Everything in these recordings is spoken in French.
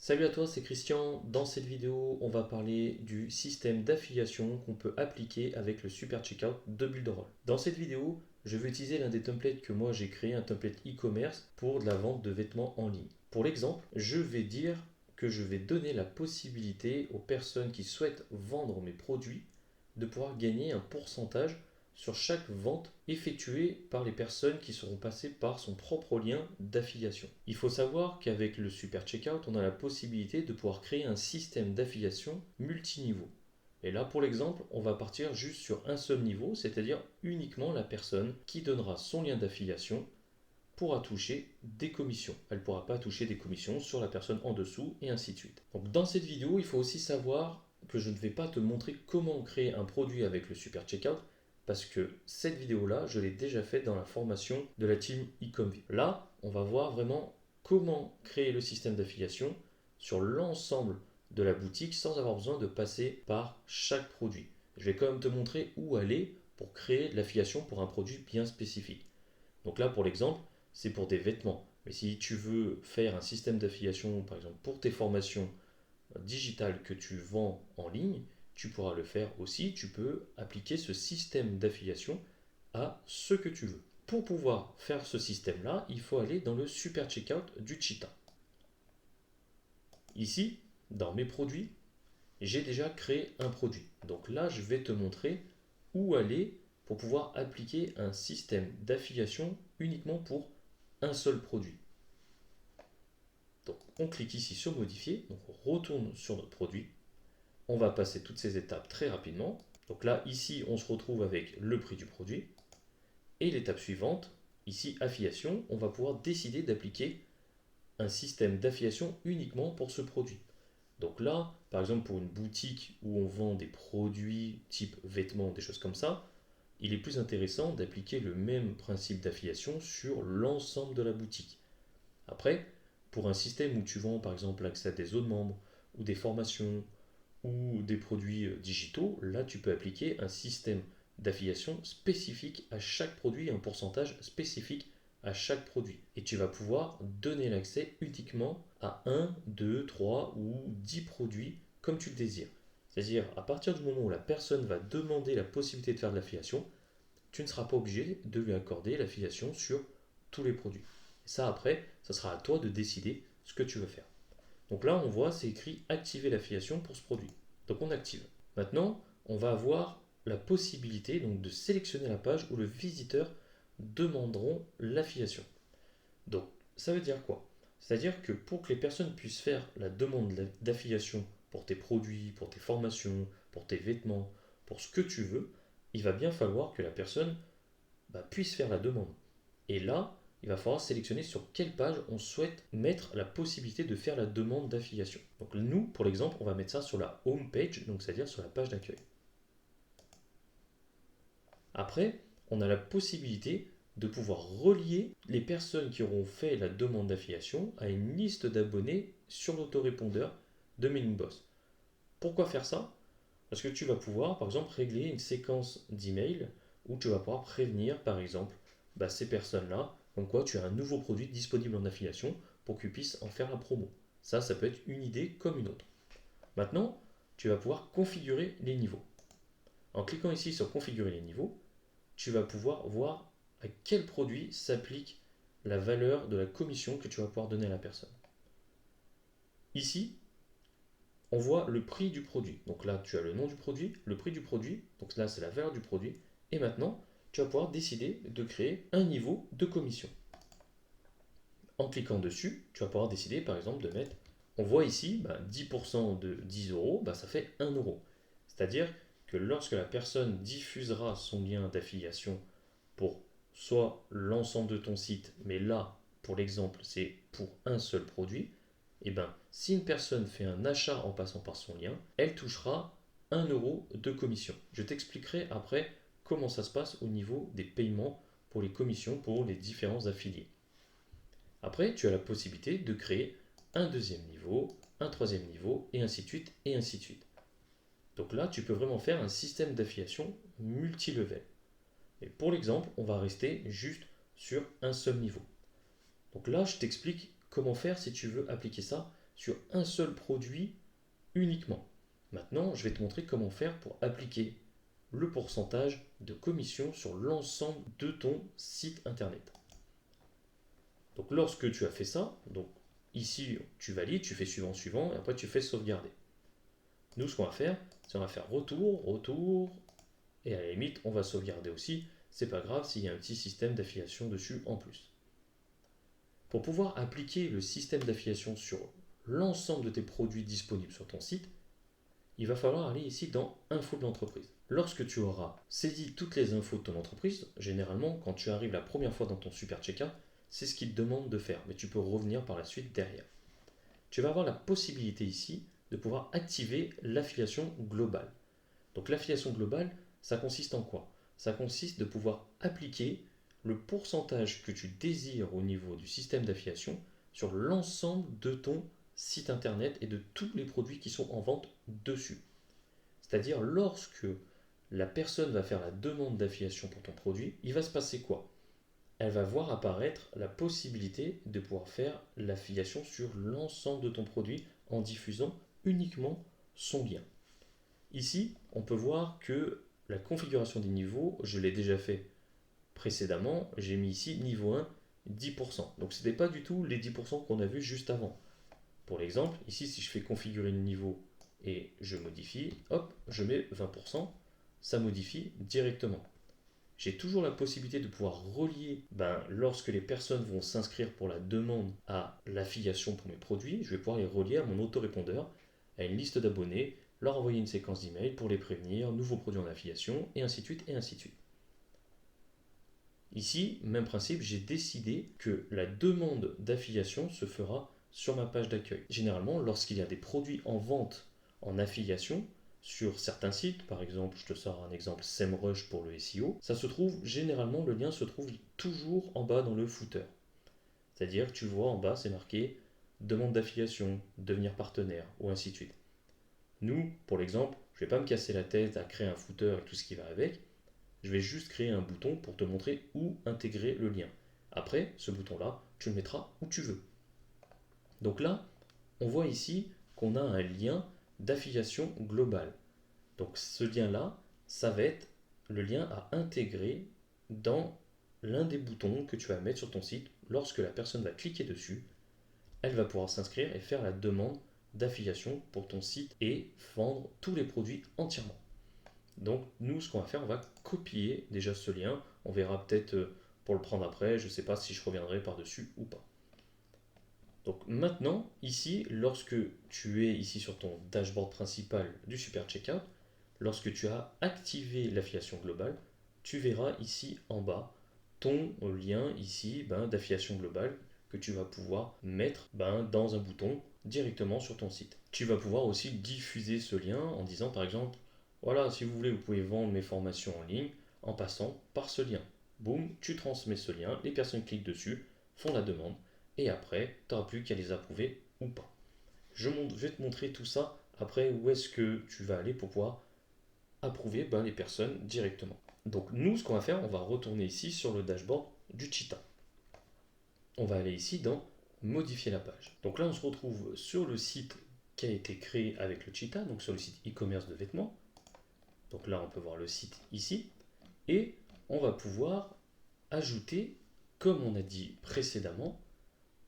Salut à toi, c'est Christian. Dans cette vidéo, on va parler du système d'affiliation qu'on peut appliquer avec le Super Checkout de Builderall. Dans cette vidéo, je vais utiliser l'un des templates que moi j'ai créé, un template e-commerce pour de la vente de vêtements en ligne. Pour l'exemple, je vais dire que je vais donner la possibilité aux personnes qui souhaitent vendre mes produits de pouvoir gagner un pourcentage sur chaque vente effectuée par les personnes qui seront passées par son propre lien d'affiliation. Il faut savoir qu'avec le Super Checkout, on a la possibilité de pouvoir créer un système d'affiliation multiniveau. Et là, pour l'exemple, on va partir juste sur un seul niveau, c'est-à-dire uniquement la personne qui donnera son lien d'affiliation pourra toucher des commissions. Elle ne pourra pas toucher des commissions sur la personne en dessous et ainsi de suite. Donc dans cette vidéo, il faut aussi savoir que je ne vais pas te montrer comment créer un produit avec le Super Checkout parce que cette vidéo-là, je l'ai déjà faite dans la formation de la team eComvi. Là, on va voir vraiment comment créer le système d'affiliation sur l'ensemble de la boutique sans avoir besoin de passer par chaque produit. Je vais quand même te montrer où aller pour créer l'affiliation pour un produit bien spécifique. Donc là, pour l'exemple, c'est pour des vêtements. Mais si tu veux faire un système d'affiliation, par exemple pour tes formations digitales que tu vends en ligne, tu pourras le faire aussi. Tu peux appliquer ce système d'affiliation à ce que tu veux. Pour pouvoir faire ce système-là, il faut aller dans le Super Checkout du Cheetah. Ici, dans mes produits, j'ai déjà créé un produit. Donc là, je vais te montrer où aller pour pouvoir appliquer un système d'affiliation uniquement pour un seul produit. Donc on clique ici sur modifier, donc on retourne sur notre produit. On va passer toutes ces étapes très rapidement. Donc là, ici, on se retrouve avec le prix du produit. Et l'étape suivante, ici, affiliation, on va pouvoir décider d'appliquer un système d'affiliation uniquement pour ce produit. Donc là, par exemple, pour une boutique où on vend des produits type vêtements, des choses comme ça, il est plus intéressant d'appliquer le même principe d'affiliation sur l'ensemble de la boutique. Après, pour un système où tu vends par exemple l'accès à des zones membres ou des formations ou des produits digitaux, là tu peux appliquer un système d'affiliation spécifique à chaque produit, un pourcentage spécifique à chaque produit. Et tu vas pouvoir donner l'accès uniquement à 1, 2, 3 ou 10 produits comme tu le désires. C'est-à-dire, à partir du moment où la personne va demander la possibilité de faire de l'affiliation, tu ne seras pas obligé de lui accorder l'affiliation sur tous les produits. Et ça, après, ça sera à toi de décider ce que tu veux faire. Donc là, on voit, c'est écrit activer l'affiliation pour ce produit. Donc on active. Maintenant, on va avoir la possibilité donc, de sélectionner la page où le visiteur demanderont l'affiliation. Donc, ça veut dire quoi? C'est-à-dire que pour que les personnes puissent faire la demande d'affiliation pour tes produits, pour tes formations, pour tes vêtements, pour ce que tu veux, il va bien falloir que la personne puisse faire la demande. Et là, il va falloir sélectionner sur quelle page on souhaite mettre la possibilité de faire la demande d'affiliation. Donc nous, pour l'exemple, on va mettre ça sur la home page, donc c'est-à-dire sur la page d'accueil. Après, on a la possibilité de pouvoir relier les personnes qui auront fait la demande d'affiliation à une liste d'abonnés sur l'autorépondeur de MailingBoss. Pourquoi faire ça? Parce que tu vas pouvoir, par exemple, régler une séquence d'emails où tu vas pouvoir prévenir, par exemple, ces personnes-là, comme quoi tu as un nouveau produit disponible en affiliation pour qu'ils puissent en faire la promo. Ça peut être une idée comme une autre. Maintenant, tu vas pouvoir configurer les niveaux. En cliquant ici sur configurer les niveaux, tu vas pouvoir voir à quel produit s'applique la valeur de la commission que tu vas pouvoir donner à la personne. Ici, on voit le prix du produit. Donc là, tu as le nom du produit, le prix du produit, donc là, c'est la valeur du produit. Et maintenant, tu vas pouvoir décider de créer un niveau de commission. En cliquant dessus, tu vas pouvoir décider, par exemple, de mettre, on voit ici, 10% de 10 euros, ça fait 1 euro. C'est-à-dire que lorsque la personne diffusera son lien d'affiliation pour soit l'ensemble de ton site, mais là, pour l'exemple, c'est pour un seul produit, si une personne fait un achat en passant par son lien, elle touchera 1 euro de commission. Je t'expliquerai après comment ça se passe au niveau des paiements pour les commissions pour les différents affiliés. Après, tu as la possibilité de créer un deuxième niveau, un troisième niveau, et ainsi de suite, et ainsi de suite. Donc là, tu peux vraiment faire un système d'affiliation multilevel. Et pour l'exemple, on va rester juste sur un seul niveau. Donc là, je t'explique comment faire si tu veux appliquer ça sur un seul produit uniquement. Maintenant, je vais te montrer comment faire pour appliquer le pourcentage de commission sur l'ensemble de ton site internet. Donc lorsque tu as fait ça, donc ici tu valides, tu fais suivant, suivant, et après tu fais sauvegarder. Nous, ce qu'on va faire, c'est qu'on va faire retour, retour, et à la limite, on va sauvegarder aussi. C'est pas grave s'il y a un petit système d'affiliation dessus en plus. Pour pouvoir appliquer le système d'affiliation sur l'ensemble de tes produits disponibles sur ton site, il va falloir aller ici dans Info de l'entreprise. Lorsque tu auras saisi toutes les infos de ton entreprise, généralement, quand tu arrives la première fois dans ton super checkout, c'est ce qu'il te demande de faire, mais tu peux revenir par la suite derrière. Tu vas avoir la possibilité ici de pouvoir activer l'affiliation globale. Donc l'affiliation globale, ça consiste en quoi? Ça consiste de pouvoir appliquer le pourcentage que tu désires au niveau du système d'affiliation sur l'ensemble de ton site internet et de tous les produits qui sont en vente dessus. C'est-à-dire lorsque la personne va faire la demande d'affiliation pour ton produit, il va se passer quoi? Elle va voir apparaître la possibilité de pouvoir faire l'affiliation sur l'ensemble de ton produit en diffusant uniquement son lien. Ici, on peut voir que la configuration des niveaux, je l'ai déjà fait précédemment, j'ai mis ici niveau 1, 10%. Donc ce n'était pas du tout les 10% qu'on a vu juste avant. Pour l'exemple, ici si je fais configurer le niveau et je modifie, hop, je mets 20%, ça modifie directement. J'ai toujours la possibilité de pouvoir relier, lorsque les personnes vont s'inscrire pour la demande à l'affiliation pour mes produits, je vais pouvoir les relier à mon autorépondeur, à une liste d'abonnés, leur envoyer une séquence d'emails pour les prévenir, nouveaux produits en affiliation, et ainsi de suite, et ainsi de suite. Ici, même principe, j'ai décidé que la demande d'affiliation se fera sur ma page d'accueil. Généralement, lorsqu'il y a des produits en vente en affiliation, sur certains sites, par exemple, je te sors un exemple SEMrush pour le SEO, ça se trouve, généralement, le lien se trouve toujours en bas dans le footer. C'est-à-dire, tu vois en bas, c'est marqué demande d'affiliation, devenir partenaire, ou ainsi de suite. Nous, pour l'exemple, je ne vais pas me casser la tête à créer un footer et tout ce qui va avec. Je vais juste créer un bouton pour te montrer où intégrer le lien. Après, ce bouton-là, tu le mettras où tu veux. Donc là, on voit ici qu'on a un lien d'affiliation globale. Donc ce lien-là, ça va être le lien à intégrer dans l'un des boutons que tu vas mettre sur ton site. Lorsque la personne va cliquer dessus, elle va pouvoir s'inscrire et faire la demande d'affiliation pour ton site et vendre tous les produits entièrement. Donc nous, ce qu'on va faire, on va copier déjà ce lien. On verra peut-être pour le prendre après, je ne sais pas si je reviendrai par-dessus ou pas. Donc maintenant, ici, lorsque tu es ici sur ton dashboard principal du Super Checkout, lorsque tu as activé l'affiliation globale, tu verras ici en bas ton lien ici d'affiliation globale que tu vas pouvoir mettre dans un bouton directement sur ton site. Tu vas pouvoir aussi diffuser ce lien en disant par exemple, voilà, si vous voulez, vous pouvez vendre mes formations en ligne en passant par ce lien. Boum, tu transmets ce lien, les personnes cliquent dessus, font la demande, et après, tu n'auras plus qu'à les approuver ou pas. Je vais te montrer tout ça après où est-ce que tu vas aller pour pouvoir approuver les personnes directement. Donc nous, ce qu'on va faire, on va retourner ici sur le dashboard du Cheetah. On va aller ici dans modifier la page. Donc là, on se retrouve sur le site qui a été créé avec le Cheetah, donc sur le site e-commerce de vêtements. Donc là, on peut voir le site ici. Et on va pouvoir ajouter, comme on a dit précédemment,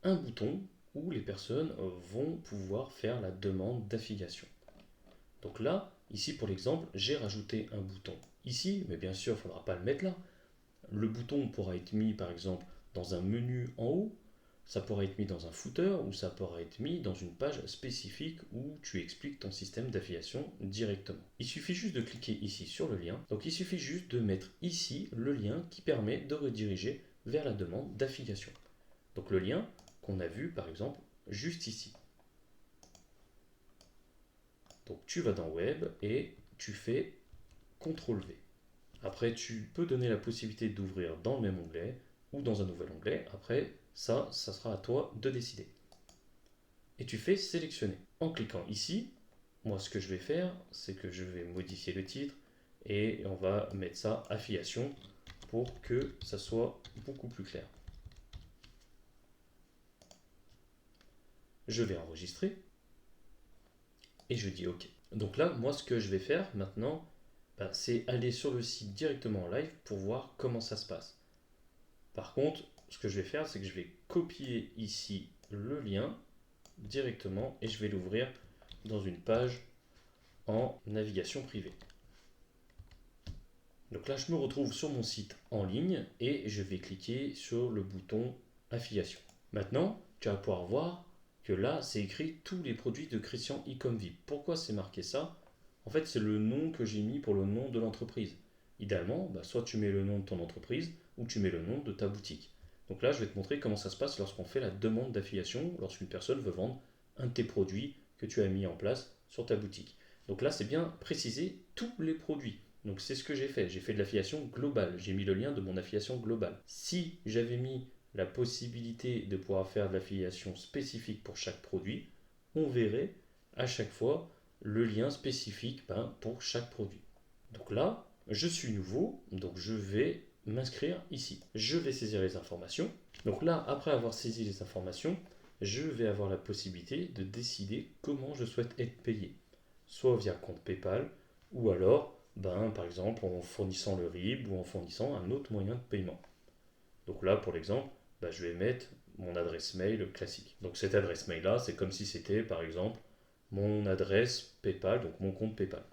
un bouton où les personnes vont pouvoir faire la demande d'affiliation. Donc là, ici pour l'exemple, j'ai rajouté un bouton ici, mais bien sûr, il ne faudra pas le mettre là. Le bouton pourra être mis par exemple dans un menu en haut, ça pourra être mis dans un footer ou ça pourra être mis dans une page spécifique où tu expliques ton système d'affiliation directement. Il suffit juste de cliquer ici sur le lien. Donc il suffit juste de mettre ici le lien qui permet de rediriger vers la demande d'affiliation. Donc le lien qu'on a vu par exemple juste ici. Donc tu vas dans Web et tu fais CTRL-V. Après tu peux donner la possibilité d'ouvrir dans le même onglet ou dans un nouvel onglet. Après ça sera à toi de décider. Et tu fais sélectionner. En cliquant ici, moi ce que je vais faire, c'est que je vais modifier le titre et on va mettre ça affiliation pour que ça soit beaucoup plus clair. je vais enregistrer et je dis OK. Donc là, moi, ce que je vais faire maintenant, c'est aller sur le site directement en live pour voir comment ça se passe. Par contre, ce que je vais faire, c'est que je vais copier ici le lien directement et je vais l'ouvrir dans une page en navigation privée. Donc là, je me retrouve sur mon site en ligne et je vais cliquer sur le bouton affiliation. Maintenant, tu vas pouvoir voir que là, c'est écrit tous les produits de Christian Ecomvip. Pourquoi c'est marqué ça? En fait, c'est le nom que j'ai mis pour le nom de l'entreprise. Idéalement, soit tu mets le nom de ton entreprise ou tu mets le nom de ta boutique. Donc là, je vais te montrer comment ça se passe lorsqu'on fait la demande d'affiliation, lorsqu'une personne veut vendre un de tes produits que tu as mis en place sur ta boutique. Donc là, c'est bien préciser tous les produits. Donc c'est ce que j'ai fait. J'ai fait de l'affiliation globale. J'ai mis le lien de mon affiliation globale. Si j'avais mis la possibilité de pouvoir faire de l'affiliation spécifique pour chaque produit, on verrait à chaque fois le lien spécifique pour chaque produit. Donc là, je suis nouveau, donc je vais m'inscrire ici. Je vais saisir les informations. Donc là, après avoir saisi les informations, je vais avoir la possibilité de décider comment je souhaite être payé. Soit via compte PayPal, ou alors, par exemple, en fournissant le RIB ou en fournissant un autre moyen de paiement. Donc là, pour l'exemple, je vais mettre mon adresse mail classique. Donc cette adresse mail là, c'est comme si c'était par exemple mon adresse PayPal, donc mon compte PayPal.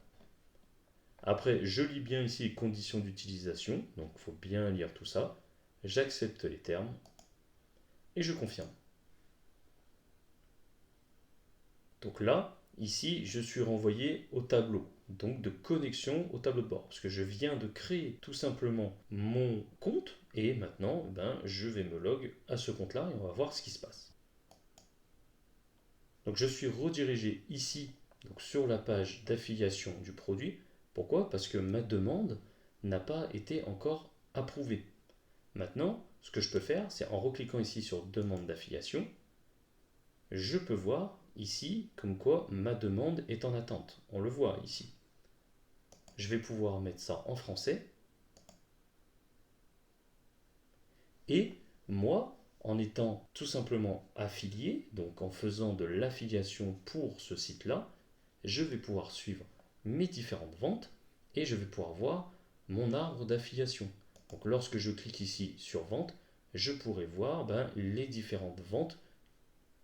Après, je lis bien ici les conditions d'utilisation, donc il faut bien lire tout ça. J'accepte les termes et je confirme. Donc là, ici, je suis renvoyé au tableau, donc de connexion au tableau de bord, parce que je viens de créer tout simplement mon compte et maintenant, je vais me log à ce compte-là et on va voir ce qui se passe. Donc je suis redirigé ici donc sur la page d'affiliation du produit. Pourquoi? Parce que ma demande n'a pas été encore approuvée. Maintenant, ce que je peux faire, c'est en recliquant ici sur demande d'affiliation, je peux voir ici comme quoi ma demande est en attente. On le voit ici. Je vais pouvoir mettre ça en français. Et moi, en étant tout simplement affilié, donc en faisant de l'affiliation pour ce site-là, je vais pouvoir suivre mes différentes ventes et je vais pouvoir voir mon arbre d'affiliation. Donc lorsque je clique ici sur vente, je pourrai voir les différentes ventes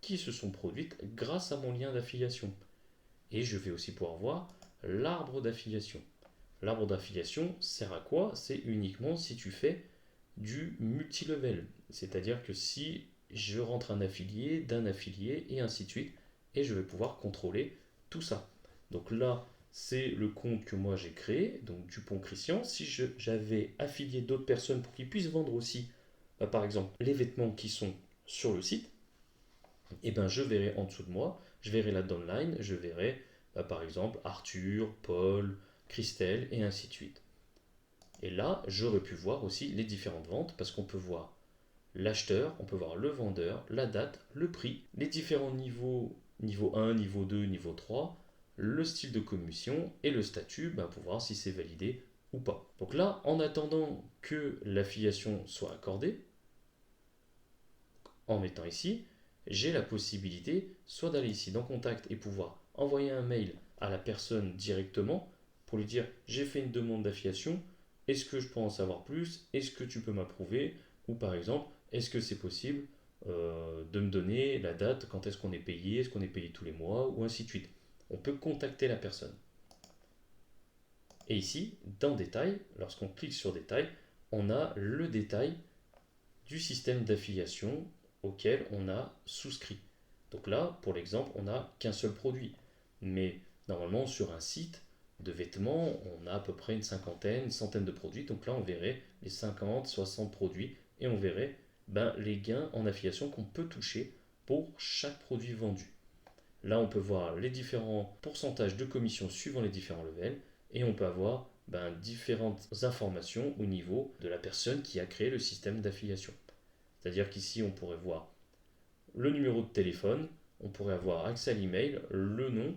qui se sont produites grâce à mon lien d'affiliation. Et je vais aussi pouvoir voir l'arbre d'affiliation. L'arbre d'affiliation sert à quoi? C'est uniquement si tu fais du multilevel. C'est-à-dire que si je rentre un affilié, d'un affilié, et ainsi de suite, et je vais pouvoir contrôler tout ça. Donc là, c'est le compte que moi j'ai créé, donc Dupont Christian. Si j'avais affilié d'autres personnes pour qu'ils puissent vendre aussi, par exemple, les vêtements qui sont sur le site, et je verrai en dessous de moi, je verrai la downline, je verrai par exemple Arthur, Paul, Christelle, et ainsi de suite. Et là, j'aurais pu voir aussi les différentes ventes parce qu'on peut voir l'acheteur, on peut voir le vendeur, la date, le prix, les différents niveaux, niveau 1, niveau 2, niveau 3, le style de commission et le statut pour voir si c'est validé ou pas. Donc là, en attendant que l'affiliation soit accordée, en mettant ici, j'ai la possibilité soit d'aller ici dans contact et pouvoir envoyer un mail à la personne directement pour lui dire j'ai fait une demande d'affiliation, est-ce que je peux en savoir plus, est-ce que tu peux m'approuver, ou par exemple est-ce que c'est possible de me donner la date quand est-ce qu'on est payé tous les mois, ou ainsi de suite. On peut contacter la personne. Et ici, dans détail, lorsqu'on clique sur détail, on a le détail du système d'affiliation auquel on a souscrit. Donc là, pour l'exemple, on n'a qu'un seul produit. Mais normalement, sur un site de vêtements, on a à peu près une cinquantaine, une centaine de produits. Donc là, on verrait les 50, 60 produits et on verrait les gains en affiliation qu'on peut toucher pour chaque produit vendu. Là, on peut voir les différents pourcentages de commission suivant les différents levels et on peut avoir différentes informations au niveau de la personne qui a créé le système d'affiliation. C'est-à-dire qu'ici, on pourrait voir le numéro de téléphone, on pourrait avoir accès à l'email, le nom,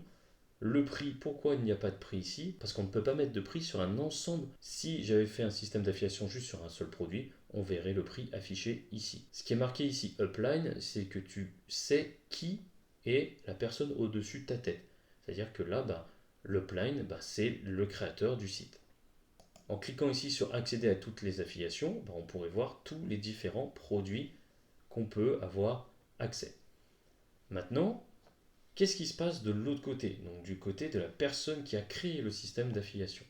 le prix. Pourquoi il n'y a pas de prix ici? Parce qu'on ne peut pas mettre de prix sur un ensemble. Si j'avais fait un système d'affiliation juste sur un seul produit, on verrait le prix affiché ici. Ce qui est marqué ici, upline, c'est que tu sais qui et la personne au-dessus de ta tête. C'est-à-dire que là, l'upline, c'est le créateur du site. En cliquant ici sur accéder à toutes les affiliations, on pourrait voir tous les différents produits qu'on peut avoir accès. Maintenant, qu'est-ce qui se passe de l'autre côté, donc du côté de la personne qui a créé le système d'affiliation?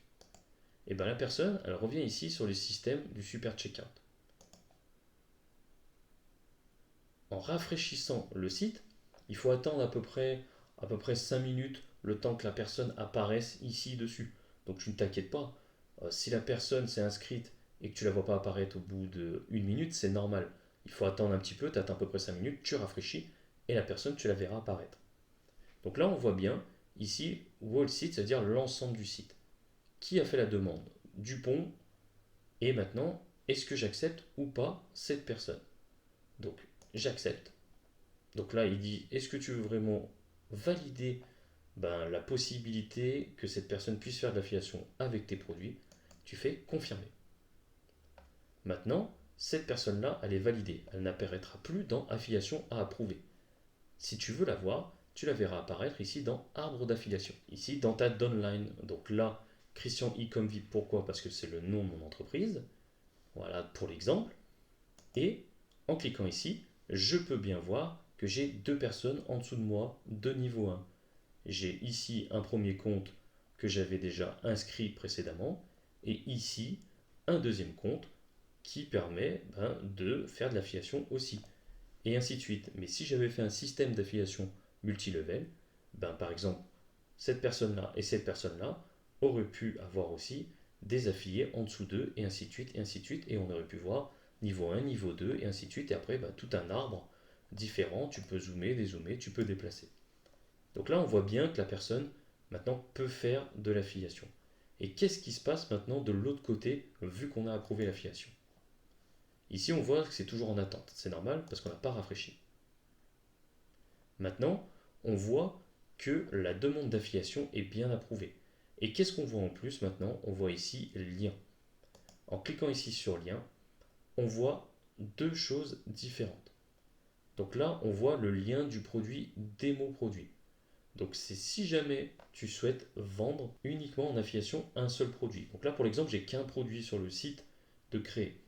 Et la personne, elle revient ici sur le système du super checkout. En rafraîchissant le site, il faut attendre à peu près 5 minutes le temps que la personne apparaisse ici dessus. Donc tu ne t'inquiètes pas. Si la personne s'est inscrite et que tu ne la vois pas apparaître au bout d'1 minute, c'est normal. Il faut attendre un petit peu, tu attends à peu près 5 minutes, tu rafraîchis et la personne, tu la verras apparaître. Donc là, on voit bien ici, whole site, c'est-à-dire l'ensemble du site. Qui a fait la demande? Dupont. Et maintenant, est-ce que j'accepte ou pas cette personne? Donc, j'accepte. Donc là, il dit, est-ce que tu veux vraiment valider la possibilité que cette personne puisse faire de l'affiliation avec tes produits? Tu fais confirmer. Maintenant, cette personne-là, elle est validée. Elle n'apparaîtra plus dans affiliation à approuver. Si tu veux la voir, tu la verras apparaître ici dans arbre d'affiliation. Ici, dans ta downline. Donc là, Christian e-comvip, pourquoi? Parce que c'est le nom de mon entreprise. Voilà pour l'exemple. Et en cliquant ici, je peux bien voir que j'ai 2 personnes en dessous de moi de niveau 1. J'ai ici un premier compte que j'avais déjà inscrit précédemment et ici un deuxième compte qui permet de faire de l'affiliation aussi. Et ainsi de suite. Mais si j'avais fait un système d'affiliation multilevel, par exemple, cette personne-là et cette personne-là auraient pu avoir aussi des affiliés en dessous d'eux, et ainsi de suite, et ainsi de suite, et on aurait pu voir niveau 1, niveau 2, et ainsi de suite, et après, tout un arbre différent, tu peux zoomer, dézoomer, tu peux déplacer. Donc là, on voit bien que la personne, maintenant, peut faire de l'affiliation. Et qu'est-ce qui se passe maintenant de l'autre côté, vu qu'on a approuvé l'affiliation? Ici, on voit que c'est toujours en attente. C'est normal parce qu'on n'a pas rafraîchi. Maintenant, on voit que la demande d'affiliation est bien approuvée. Et qu'est-ce qu'on voit en plus maintenant? On voit ici lien. En cliquant ici sur lien, on voit 2 choses différentes. Donc là, on voit le lien du produit démo produit. Donc c'est si jamais tu souhaites vendre uniquement en affiliation un seul produit. Donc là, pour l'exemple, j'ai qu'un produit sur le site de créer.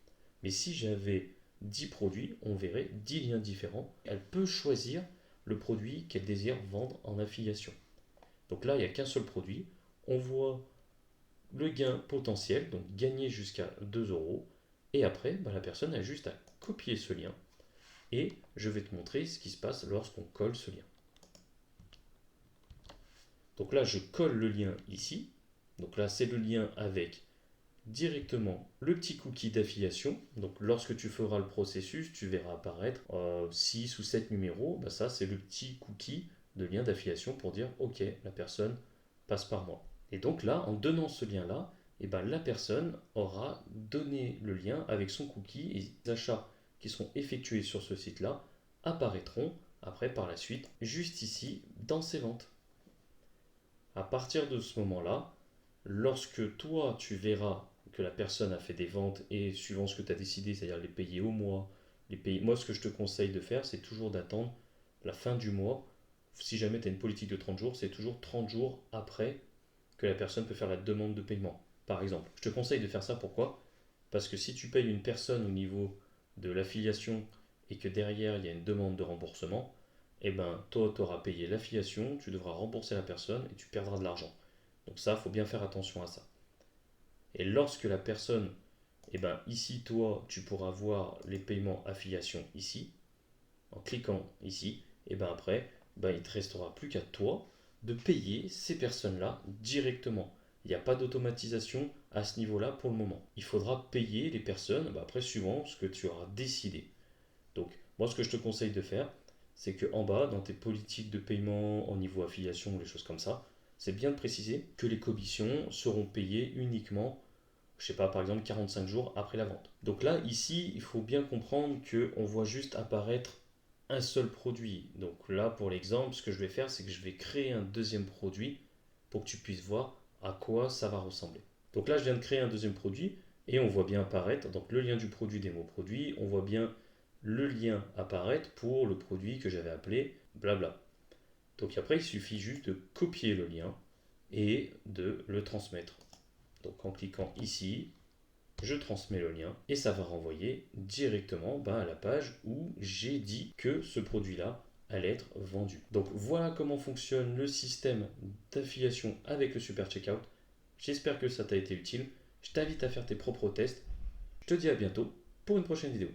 Mais si j'avais 10 produits, on verrait 10 liens différents. Elle peut choisir le produit qu'elle désire vendre en affiliation. Donc là, il n'y a qu'un seul produit. On voit le gain potentiel, donc gagner jusqu'à 2 euros. Et après, la personne a juste à copier ce lien. Et je vais te montrer ce qui se passe lorsqu'on colle ce lien. Donc là, je colle le lien ici. Donc là, c'est le lien avec directement le petit cookie d'affiliation. Donc lorsque tu feras le processus, tu verras apparaître 6 ou 7 numéros. Ça, c'est le petit cookie de lien d'affiliation pour dire OK, la personne passe par moi. Et donc là, en donnant ce lien-là, la personne aura donné le lien avec son cookie et les achats qui seront effectués sur ce site-là apparaîtront après par la suite juste ici dans ses ventes. À partir de ce moment-là, lorsque toi tu verras que la personne a fait des ventes et suivant ce que tu as décidé, c'est-à-dire les payer au mois, moi ce que je te conseille de faire, c'est toujours d'attendre la fin du mois. Si jamais tu as une politique de 30 jours, c'est toujours 30 jours après que la personne peut faire la demande de paiement. Par exemple, je te conseille de faire ça, pourquoi? Parce que si tu payes une personne au niveau de l'affiliation et que derrière il y a une demande de remboursement, toi tu auras payé l'affiliation, tu devras rembourser la personne et tu perdras de l'argent. Donc ça, il faut bien faire attention à ça. Et lorsque la personne, ici, toi, tu pourras voir les paiements affiliation ici, en cliquant ici, après, il ne te restera plus qu'à toi de payer ces personnes-là directement. Il n'y a pas d'automatisation à ce niveau-là pour le moment. Il faudra payer les personnes, après, suivant ce que tu auras décidé. Donc, moi, ce que je te conseille de faire, c'est que en bas, dans tes politiques de paiement au niveau affiliation ou les choses comme ça, c'est bien de préciser que les commissions seront payées uniquement, je sais pas, par exemple 45 jours après la vente. Donc là, ici, il faut bien comprendre qu'on voit juste apparaître un seul produit. Donc là, pour l'exemple, ce que je vais faire, c'est que je vais créer un deuxième produit pour que tu puisses voir à quoi ça va ressembler. Donc là, je viens de créer un deuxième produit et on voit bien apparaître donc le lien du produit démo produit, on voit bien le lien apparaître pour le produit que j'avais appelé blabla. Donc après, il suffit juste de copier le lien et de le transmettre. Donc en cliquant ici, je transmets le lien et ça va renvoyer directement à la page où j'ai dit que ce produit-là allait être vendu. Donc voilà comment fonctionne le système d'affiliation avec le Super Checkout. J'espère que ça t'a été utile. Je t'invite à faire tes propres tests. Je te dis à bientôt pour une prochaine vidéo.